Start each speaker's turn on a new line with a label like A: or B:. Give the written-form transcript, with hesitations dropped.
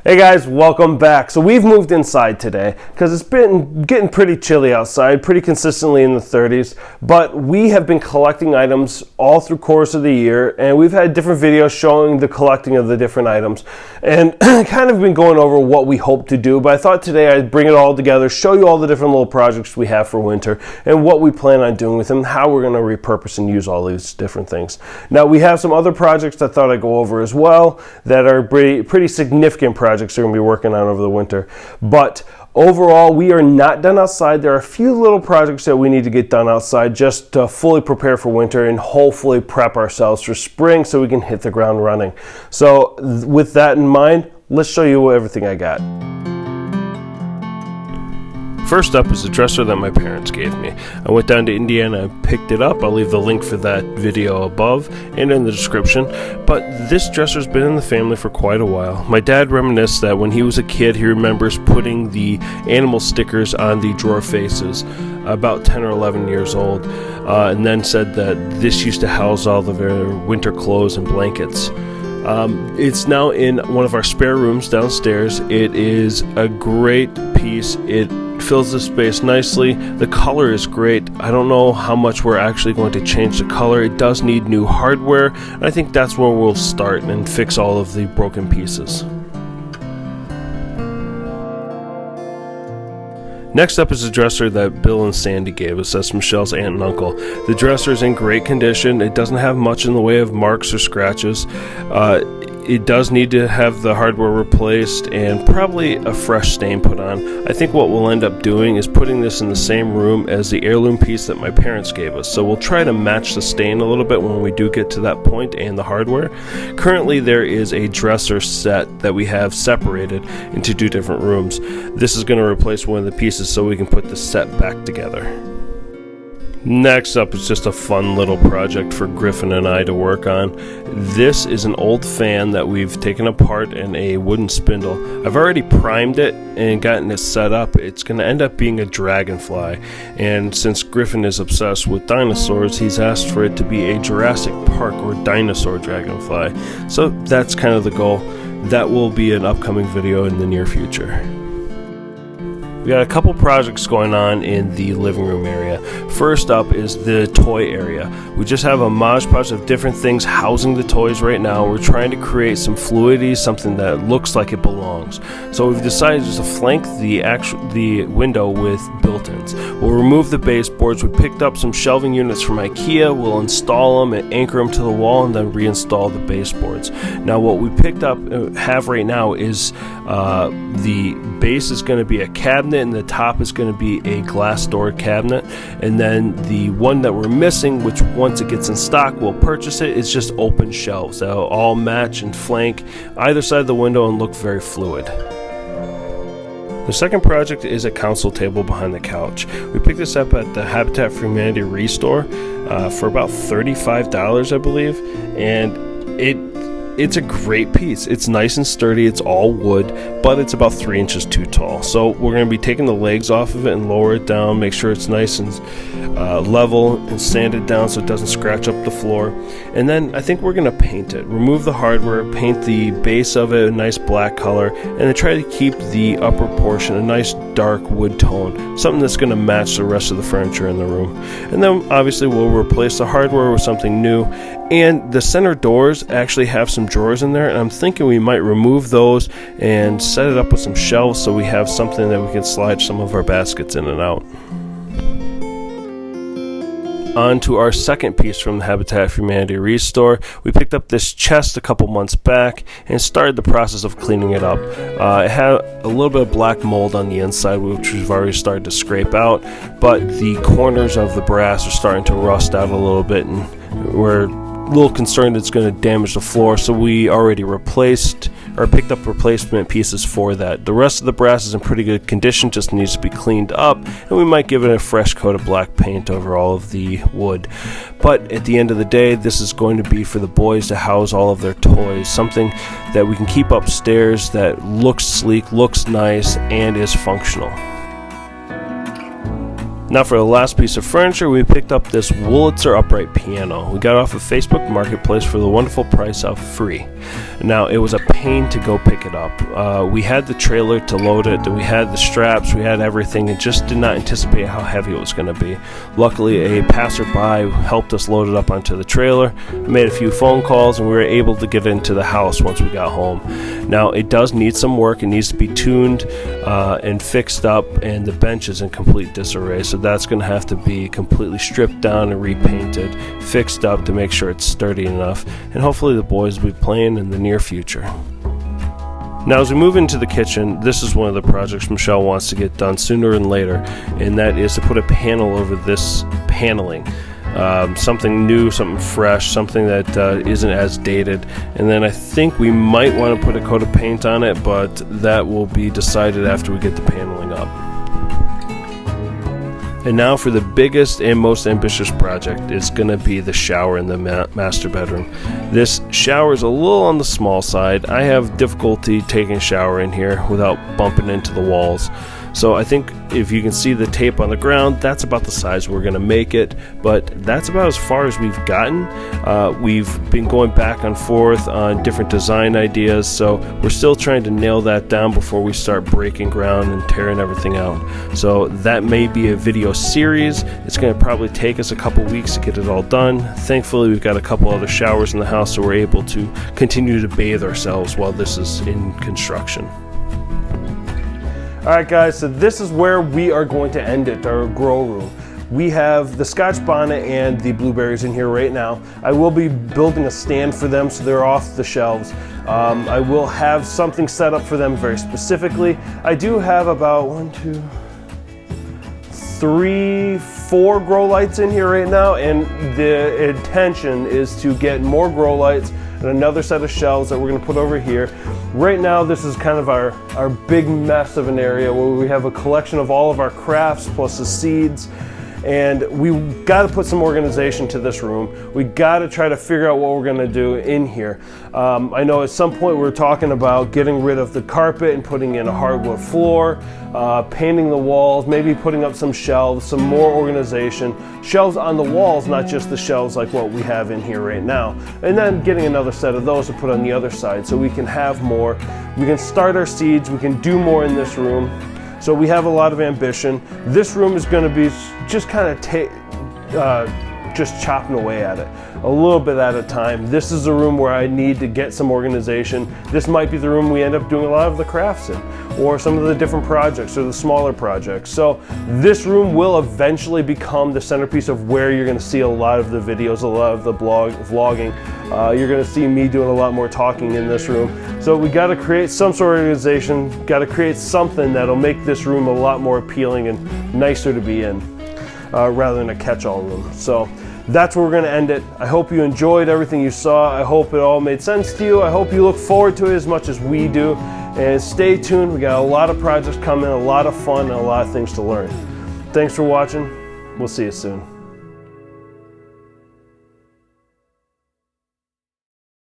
A: Hey guys, welcome back. So we've moved inside today because it's been getting pretty chilly outside, pretty consistently in the 30s, but we have been collecting items all through course of the year, and we've had different videos showing the collecting of the different items and kind of been going over what we hope to do, but I thought today I'd bring it all together, show you all the different little projects we have for winter and what we plan on doing with them, how we're going to repurpose and use all these different things. Now we have some other projects I thought I'd go over as well that are pretty significant projects we're going to be working on over the winter. But overall, we are not done outside. There are a few little projects that we need to get done outside just to fully prepare for winter and hopefully prep ourselves for spring so we can hit the ground running. So with that in mind, let's show you everything I got. First up is the dresser that my parents gave me. I went down to Indiana and picked it up. I'll leave the link for that video above and in the description. But this dresser's been in the family for quite a while. My dad reminisced that when he was a kid, he remembers putting the animal stickers on the drawer faces, about 10 or 11 years old, and then said that this used to house all of their winter clothes and blankets. It's now in one of our spare rooms downstairs. It is a great piece. It fills the space nicely. The color is great. I don't know how much we're actually going to change the color. It does need new hardware. I think that's where we'll start and fix all of the broken pieces. Next up is the dresser that Bill and Sandy gave us. That's Michelle's aunt and uncle. The dresser is in great condition. It doesn't have much in the way of marks or scratches. It does need to have the hardware replaced and probably a fresh stain put on. I think what we'll end up doing is putting this in the same room as the heirloom piece that my parents gave us. So we'll try to match the stain a little bit when we do get to that point and the hardware. Currently there is a dresser set that we have separated into two different rooms. This is going to replace one of the pieces so we can put the set back together. Next up is just a fun little project for Griffin and I to work on. This is an old fan that we've taken apart in a wooden spindle. I've already primed it and gotten it set up. It's going to end up being a dragonfly, and since Griffin is obsessed with dinosaurs, he's asked for it to be a Jurassic Park or dinosaur dragonfly. So that's kind of the goal. That will be an upcoming video in the near future. We got a couple projects going on in the living room area. First up is the toy area. We just have a modge podge of different things housing the toys right now. We're trying to create some fluidity, something that looks like it belongs. So we've decided just to flank the window with built-ins. We'll remove the baseboards. We picked up some shelving units from IKEA. We'll install them and anchor them to the wall and then reinstall the baseboards. Now what we picked up have right now is the base is going to be a cabinet, and the top is going to be a glass door cabinet, and then the one that we're missing, which once it gets in stock we'll purchase it, is just open shelves that'll all match and flank either side of the window and look very fluid. The second project is a console table behind the couch. We picked this up at the Habitat for Humanity Restore for about $35 I believe, and it's a great piece. It's nice and sturdy. It's all wood, but it's about 3 inches too tall. So we're going to be taking the legs off of it and lower it down, make sure it's nice and level, and sand it down so it doesn't scratch up the floor. And then I think we're going to paint it. Remove the hardware, paint the base of it a nice black color, and then try to keep the upper portion a nice dark wood tone, something that's going to match the rest of the furniture in the room. And then obviously we'll replace the hardware with something new. And the center doors actually have some drawers in there, and I'm thinking we might remove those and set it up with some shelves so we have something that we can slide some of our baskets in and out. On to our second piece from the Habitat for Humanity Restore. We picked up this chest a couple months back and started the process of cleaning it up. It had a little bit of black mold on the inside, which we've already started to scrape out, but the corners of the brass are starting to rust out a little bit, and we're a little concerned it's going to damage the floor, so we already picked up replacement pieces for that. The rest of the brass is in pretty good condition, just needs to be cleaned up, and we might give it a fresh coat of black paint over all of the wood. But at the end of the day, this is going to be for the boys to house all of their toys, something that we can keep upstairs that looks sleek, looks nice, and is functional. Now for the last piece of furniture, we picked up this Wurlitzer upright piano. We got it off of Facebook Marketplace for the wonderful price of free. Now it was a pain to go pick it up. We had the trailer to load it, we had the straps, we had everything, and just did not anticipate how heavy it was going to be. Luckily, a passerby helped us load it up onto the trailer, made a few phone calls, and we were able to get it into the house once we got home. Now it does need some work. It needs to be tuned and fixed up, and the bench is in complete disarray. So that's going to have to be completely stripped down and repainted, fixed up to make sure it's sturdy enough, and hopefully the boys will be playing in the near future. Now as we move into the kitchen, this is one of the projects Michelle wants to get done sooner than later, and that is to put a panel over this paneling. Something new, something fresh, something that isn't as dated. And then I think we might want to put a coat of paint on it, but that will be decided after we get the paneling up. And now for the biggest and most ambitious project, it's going to be the shower in the master bedroom. This shower is a little on the small side. I have difficulty taking a shower in here without bumping into the walls. So I think if you can see the tape on the ground, that's about the size we're going to make it, but that's about as far as we've gotten. We've been going back and forth on different design ideas, so we're still trying to nail that down before we start breaking ground and tearing everything out. So that may be a video series. It's going to probably take us a couple weeks to get it all done. Thankfully, we've got a couple other showers in the house, so we're able to continue to bathe ourselves while this is in construction. Alright guys, so this is where we are going to end it, our grow room. We have the Scotch bonnet and the blueberries in here right now. I will be building a stand for them so they're off the shelves. I will have something set up for them very specifically. I do have about 4 grow lights in here right now, and the intention is to get more grow lights and another set of shelves that we're going to put over here. Right now this is kind of our big mess of an area where we have a collection of all of our crafts plus the seeds, and we got to put some organization to this room. We got to try to figure out what we're going to do in here. I know at some point we were talking about getting rid of the carpet and putting in a hardwood floor, painting the walls, maybe putting up some shelves, some more organization. Shelves on the walls, not just the shelves like what we have in here right now. And then getting another set of those to put on the other side so we can have more. We can start our seeds, we can do more in this room. So we have a lot of ambition. This room is going to be just kind of just chopping away at it a little bit at a time. This is a room where I need to get some organization. This might be the room we end up doing a lot of the crafts in, or some of the different projects or the smaller projects. So this room will eventually become the centerpiece of where you're going to see a lot of the videos, a lot of the vlogging. You're going to see me doing a lot more talking in this room. So we got to create some sort of organization, got to create something that'll make this room a lot more appealing and nicer to be in, rather than a catch-all room. So that's where we're going to end it. I hope you enjoyed everything you saw. I hope it all made sense to you. I hope you look forward to it as much as we do. And stay tuned. We got a lot of projects coming, a lot of fun, and a lot of things to learn. Thanks for watching. We'll see you soon.